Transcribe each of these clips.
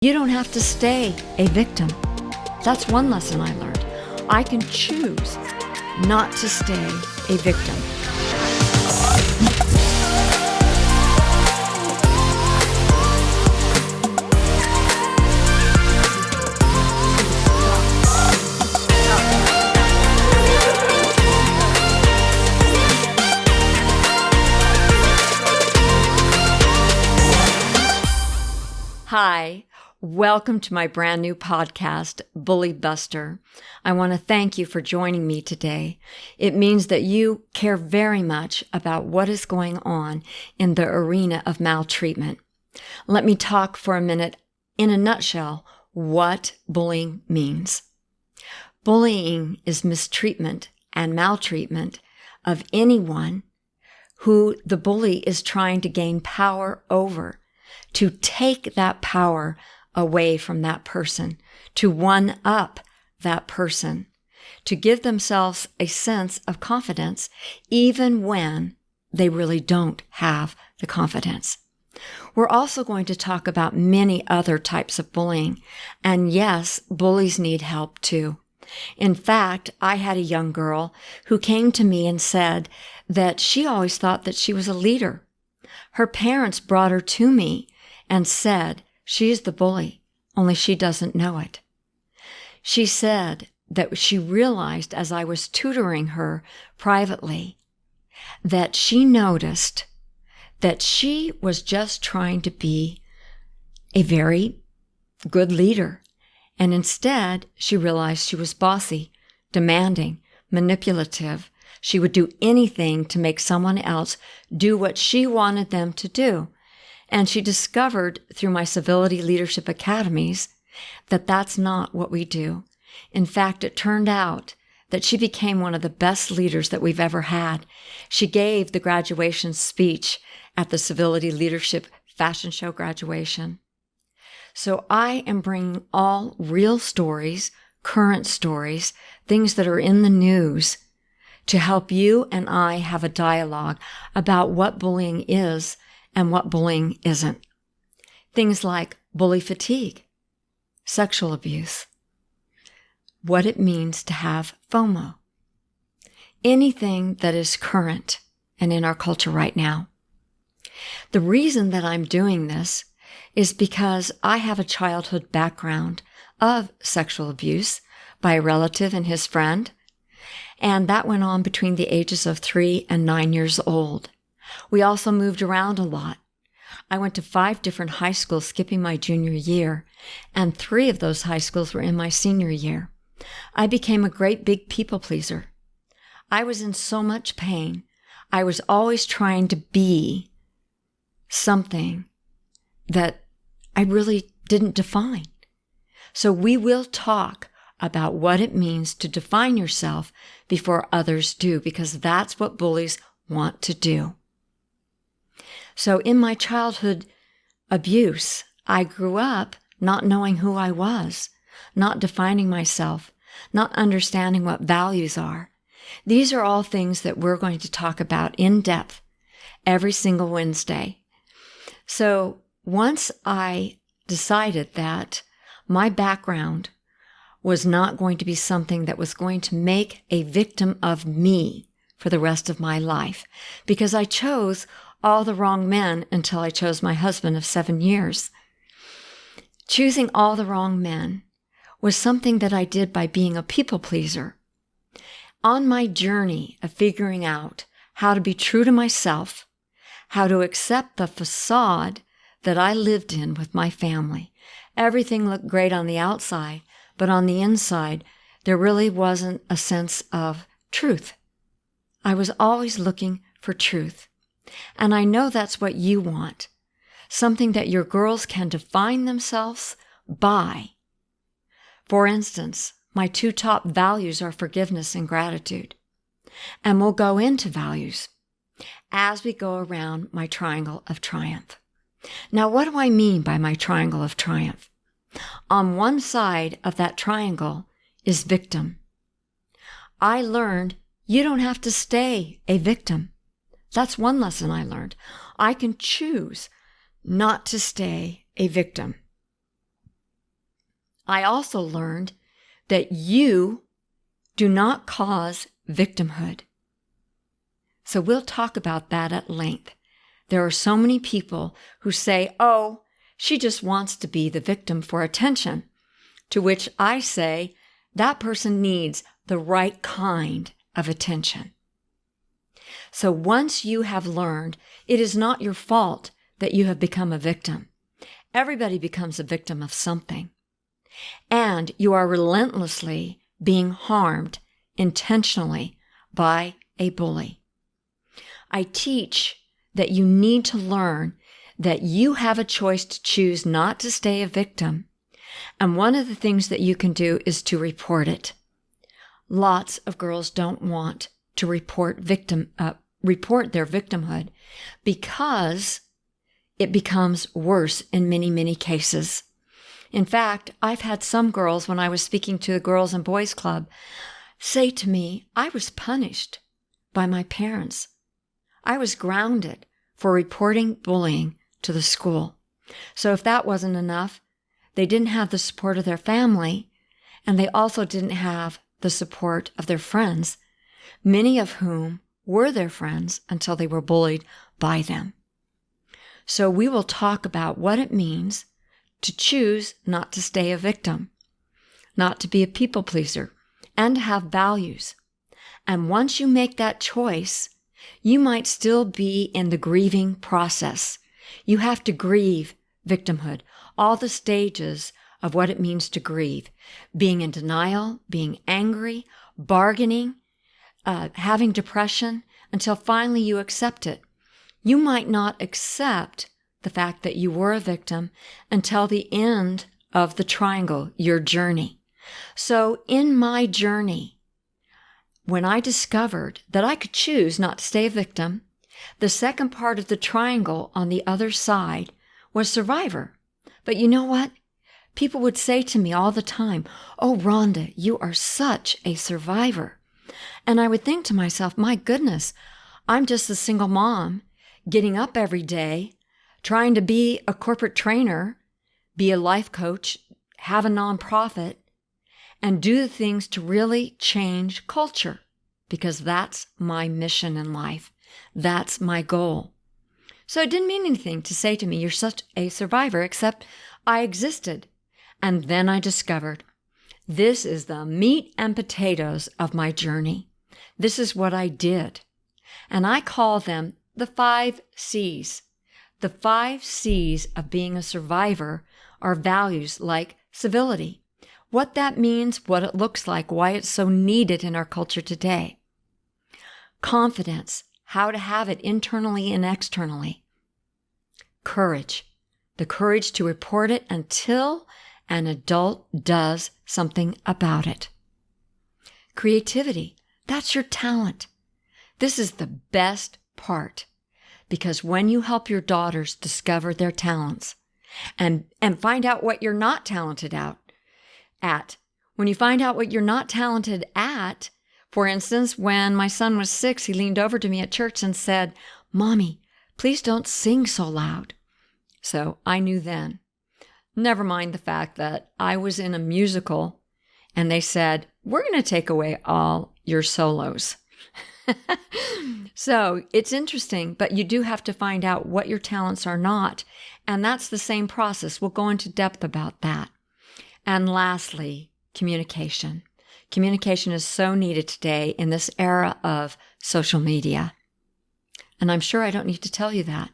You don't have to stay a victim. That's one lesson I learned. I can choose not to stay a victim. Hi, welcome to my brand new podcast, BullyBuster. I want to thank you for joining me today. It means that you care very much about what is going on in the arena of maltreatment. Let me talk for a minute, in a nutshell, what bullying means. Bullying is mistreatment and maltreatment of anyone who the bully is trying to gain power over, to take that power away from that person, to one up that person, to give themselves a sense of confidence even when they really don't have the confidence. We're also going to talk about many other types of bullying. And yes, bullies need help too. In fact, I had a young girl who came to me and said that she always thought that she was a leader. Her parents brought her to me and said, she's the bully, only she doesn't know it. She said that she realized as I was tutoring her privately that she noticed that she was just trying to be a very good leader. And instead, she realized she was bossy, demanding, manipulative. She would do anything to make someone else do what she wanted them to do. And she discovered through my civility leadership academies that that's not what we do. In fact, it turned out that she became one of the best leaders that we've ever had. She gave the graduation speech at the civility leadership fashion show graduation. So I am bringing all real stories, current stories, things that are in the news to help you and I have a dialogue about what bullying is and what bullying isn't. Things like bully fatigue, sexual abuse, what it means to have FOMO, anything that is current and in our culture right now. The reason that I'm doing this is because I have a childhood background of sexual abuse by a relative and his friend, and that went on between the ages of 3 and 9 years old. We also moved around a lot. I went to 5 different high schools skipping my junior year, and 3 of those high schools were in my senior year. I became a great big people pleaser. I was in so much pain. I was always trying to be something that I really didn't define. So we will talk about what it means to define yourself before others do, because that's what bullies want to do. So in my childhood abuse, I grew up not knowing who I was, not defining myself, not understanding what values are. These are all things that we're going to talk about in depth every single Wednesday. So once I decided that my background was not going to be something that was going to make a victim of me for the rest of my life, because I chose all the wrong men until I chose my husband of 7 years. Choosing all the wrong men was something that I did by being a people pleaser. On my journey of figuring out how to be true to myself, how to accept the facade that I lived in with my family, everything looked great on the outside, but on the inside, there really wasn't a sense of truth. I was always looking for truth. And I know that's what you want, something that your girls can define themselves by. For instance, my 2 top values are forgiveness and gratitude. And we'll go into values as we go around my triangle of triumph. Now, what do I mean by my triangle of triumph? On one side of that triangle is victim. I learned you don't have to stay a victim. That's one lesson I learned. I can choose not to stay a victim. I also learned that you do not cause victimhood. So we'll talk about that at length. There are so many people who say, oh, she just wants to be the victim for attention, to which I say that person needs the right kind of attention. So once you have learned, it is not your fault that you have become a victim. Everybody becomes a victim of something. And you are relentlessly being harmed intentionally by a bully. I teach that you need to learn that you have a choice to choose not to stay a victim. And one of the things that you can do is to report it. Lots of girls don't want to report their victimhood because it becomes worse in many, many cases. In fact, I've had some girls, when I was speaking to the Girls and Boys Club, say to me, I was punished by my parents. I was grounded for reporting bullying to the school. So if that wasn't enough, they didn't have the support of their family, and they also didn't have the support of their friends, many of whom were their friends until they were bullied by them. So we will talk about what it means to choose not to stay a victim, not to be a people pleaser, and to have values. And once you make that choice, you might still be in the grieving process. You have to grieve victimhood, all the stages of what it means to grieve. Being in denial, being angry, bargaining, having depression, until finally you accept it. You might not accept the fact that you were a victim until the end of the triangle, your journey. So in my journey, when I discovered that I could choose not to stay a victim, the second part of the triangle on the other side was survivor. But you know what? People would say to me all the time, oh, Rhonda, you are such a survivor. And I would think to myself, my goodness, I'm just a single mom getting up every day, trying to be a corporate trainer, be a life coach, have a nonprofit, and do the things to really change culture, because that's my mission in life. That's my goal. So it didn't mean anything to say to me, you're such a survivor, except I existed. And then I discovered this is the meat and potatoes of my journey. This is what I did. And I call them the 5 C's. The 5 C's of being a survivor are values like civility, what that means, what it looks like, why it's so needed in our culture today. Confidence, how to have it internally and externally. Courage, the courage to report it until an adult does something about it. Creativity, that's your talent. This is the best part, because when you help your daughters discover their talents and find out what you're not talented at, when you find out what you're not talented at, for instance, when my son was 6, he leaned over to me at church and said, Mommy, please don't sing so loud. So I knew then. Never mind the fact that I was in a musical and they said, we're going to take away all your solos. So it's interesting, but you do have to find out what your talents are not. And that's the same process. We'll go into depth about that. And lastly, communication. Communication is so needed today in this era of social media. And I'm sure I don't need to tell you that.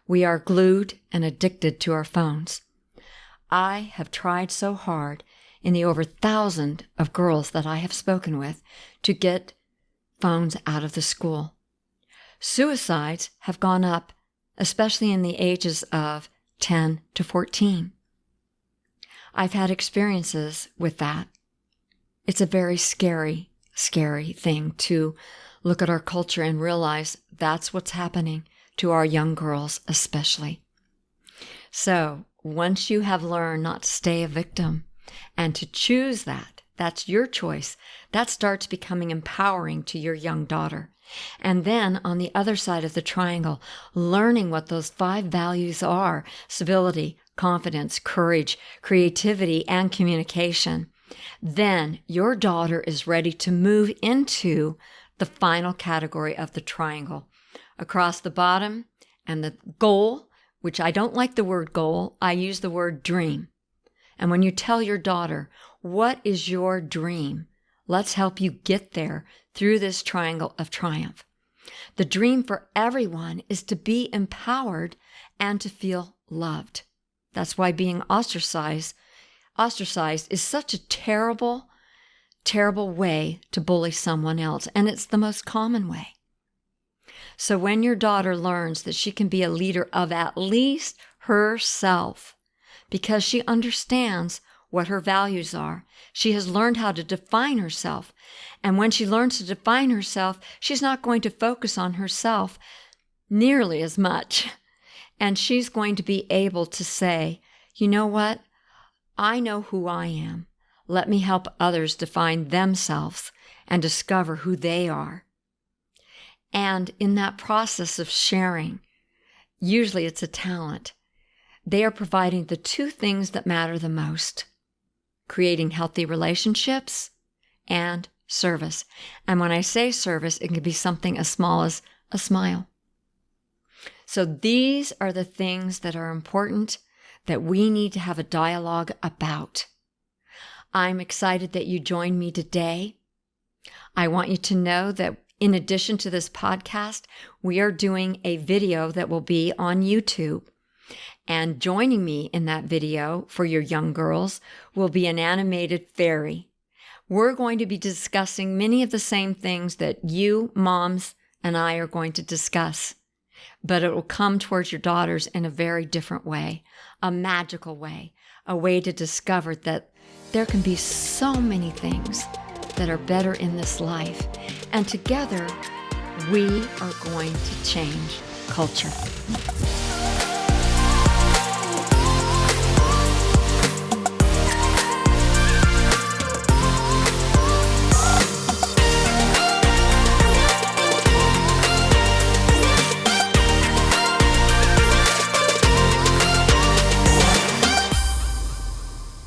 We are glued and addicted to our phones. I have tried so hard in the over 1,000 of girls that I have spoken with to get phones out of the school. Suicides have gone up, especially in the ages of 10 to 14. I've had experiences with that. It's a very scary, scary thing to look at our culture and realize that's what's happening to our young girls especially. So once you have learned not to stay a victim and to choose that, that's your choice, that starts becoming empowering to your young daughter. And then on the other side of the triangle, learning what those 5 values are: civility, confidence, courage, creativity, and communication, then your daughter is ready to move into the final category of the triangle. Across the bottom, and the goal, which I don't like the word goal, I use the word dream. And when you tell your daughter, what is your dream? Let's help you get there through this triangle of triumph. The dream for everyone is to be empowered and to feel loved. That's why being ostracized is such a terrible, terrible way to bully someone else. And it's the most common way. So when your daughter learns that she can be a leader of at least herself, because she understands what her values are, she has learned how to define herself. And when she learns to define herself, she's not going to focus on herself nearly as much. And she's going to be able to say, you know what? I know who I am. Let me help others define themselves and discover who they are. And in that process of sharing, usually it's a talent, they are providing the two things that matter the most: creating healthy relationships and service. And when I say service, it can be something as small as a smile. So these are the things that are important that we need to have a dialogue about. I'm excited that you joined me today. I want you to know that in addition to this podcast, we are doing a video that will be on YouTube. And joining me in that video for your young girls will be an animated fairy. We're going to be discussing many of the same things that you, moms, and I are going to discuss. But it will come towards your daughters in a very different way, a magical way, a way to discover that there can be so many things that are better in this life. And together, we are going to change culture.